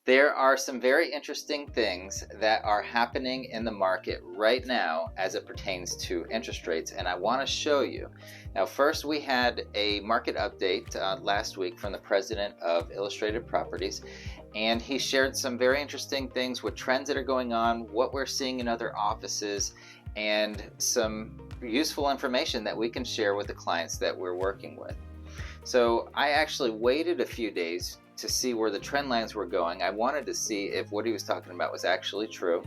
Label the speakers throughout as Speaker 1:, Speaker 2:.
Speaker 1: There are some very interesting things that are happening in the market right now as it pertains to interest rates, and I want to show you. Now, first, we had a market update last week from the president of Illustrated Properties, and he shared some very interesting things with trends that are going on, what we're seeing in other offices, and some useful information that we can share with the clients that we're working with. So I actually waited a few days to see where the trend lines were going. I wanted to see if what he was talking about was actually true.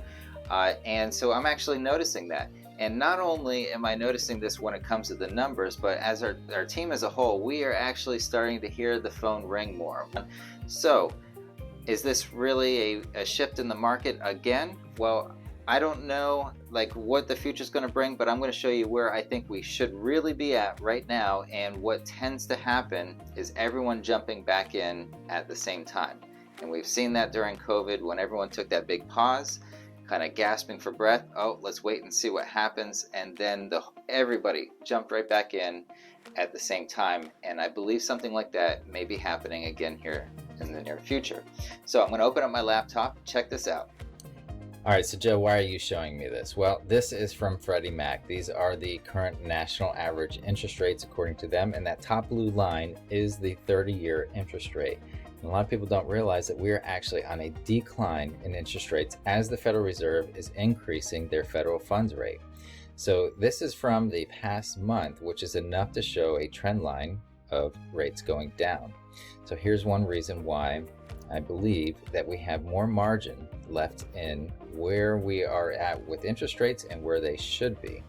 Speaker 1: And so I'm actually noticing that. And not only am I noticing this when it comes to the numbers, but as our team as a whole, we are actually starting to hear the phone ring more. So is this really a shift in the market again? Well, I don't know what the future is going to bring, but I'm going to show you where I think we should really be at right now. And what tends to happen is everyone jumping back in at the same time. And we've seen that during COVID when everyone took that big pause, kind of gasping for breath. Oh, let's wait and see what happens. And then everybody jumped right back in at the same time. And I believe something like that may be happening again here in the near future. So I'm going to open up my laptop. Check this out.
Speaker 2: All right, so Joe, why are you showing me this? Well, this is from Freddie Mac. These are the current national average interest rates according to them, and that top blue line is the 30-year interest rate. And a lot of people don't realize that we are actually on a decline in interest rates as the Federal Reserve is increasing their federal funds rate. So this is from the past month, which is enough to show a trend line of rates going down. So here's one reason why I believe that we have more margin left in where we are at with interest rates and where they should be.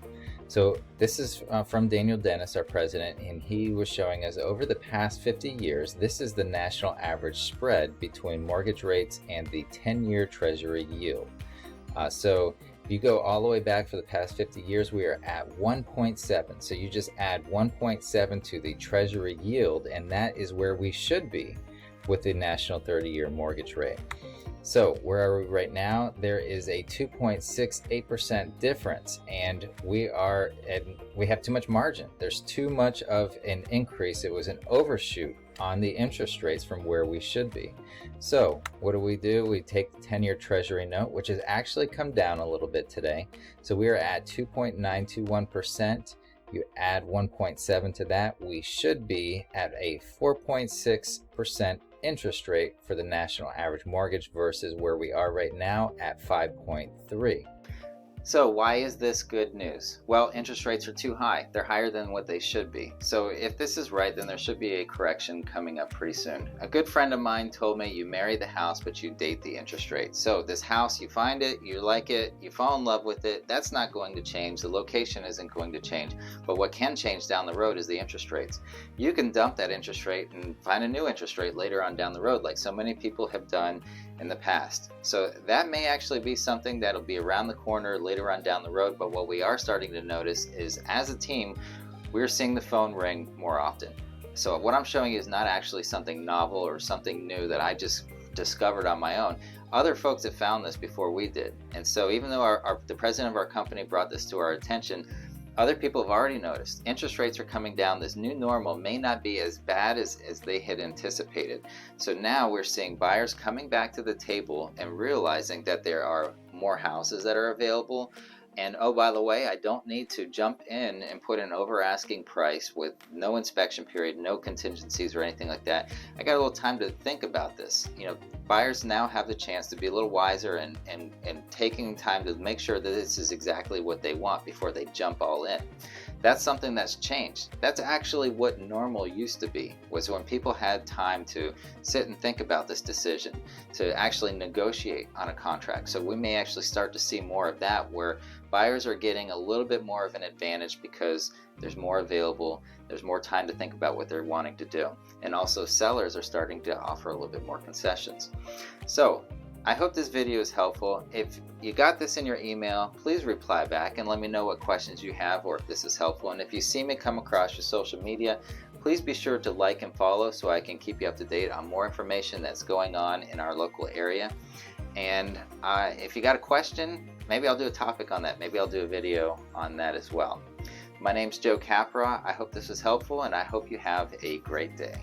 Speaker 2: So this is from Daniel Dennis, our president, and he was showing us over the past 50 years, this is the national average spread between mortgage rates and the 10-year Treasury yield. So if you go all the way back for the past 50 years, we are at 1.7. So you just add 1.7 to the Treasury yield, and that is where we should be with the national 30-year mortgage rate. So where are we right now? There is a 2.68% difference, and we have too much margin. There's too much of an increase. It was an overshoot on the interest rates from where we should be. So what do? We take the 10-year Treasury Note, which has actually come down a little bit today. So we are at 2.921%. You add 1.7 to that, we should be at a 4.6% interest rate for the national average mortgage versus where we are right now at 5.3.
Speaker 1: So why is this good news? Well, interest rates are too high. They're higher than what they should be. So if this is right, then there should be a correction coming up pretty soon. A good friend of mine told me you marry the house, but you date the interest rate. So this house, you find it, you like it, you fall in love with it. That's not going to change. The location isn't going to change. But what can change down the road is the interest rates. You can dump that interest rate and find a new interest rate later on down the road, like so many people have done in the past. So that may actually be something that'll be around the corner later on down the road, but what we are starting to notice is as a team, we're seeing the phone ring more often. So what I'm showing you is not actually something novel or something new that I just discovered on my own. Other folks have found this before we did. And so even though the president of our company brought this to our attention, other people have already noticed interest rates are coming down. This new normal may not be as bad as they had anticipated. So now we're seeing buyers coming back to the table and realizing that there are more houses that are available. And oh, by the way, I don't need to jump in and put an over asking price with no inspection period, no contingencies or anything like that. I got a little time to think about this. Buyers now have the chance to be a little wiser and taking time to make sure that this is exactly what they want before they jump all in. That's something that's changed. That's actually what normal used to be, was when people had time to sit and think about this decision, to actually negotiate on a contract. So we may actually start to see more of that, where buyers are getting a little bit more of an advantage because there's more available, there's more time to think about what they're wanting to do. And also sellers are starting to offer a little bit more concessions. So I hope this video is helpful. If you got this in your email, please reply back and let me know what questions you have or if this is helpful. And if you see me come across your social media, please be sure to like and follow so I can keep you up to date on more information that's going on in our local area. And if you got a question, maybe I'll do a topic on that. Maybe I'll do a video on that as well. My name's Joe Capra. I hope this was helpful, and I hope you have a great day.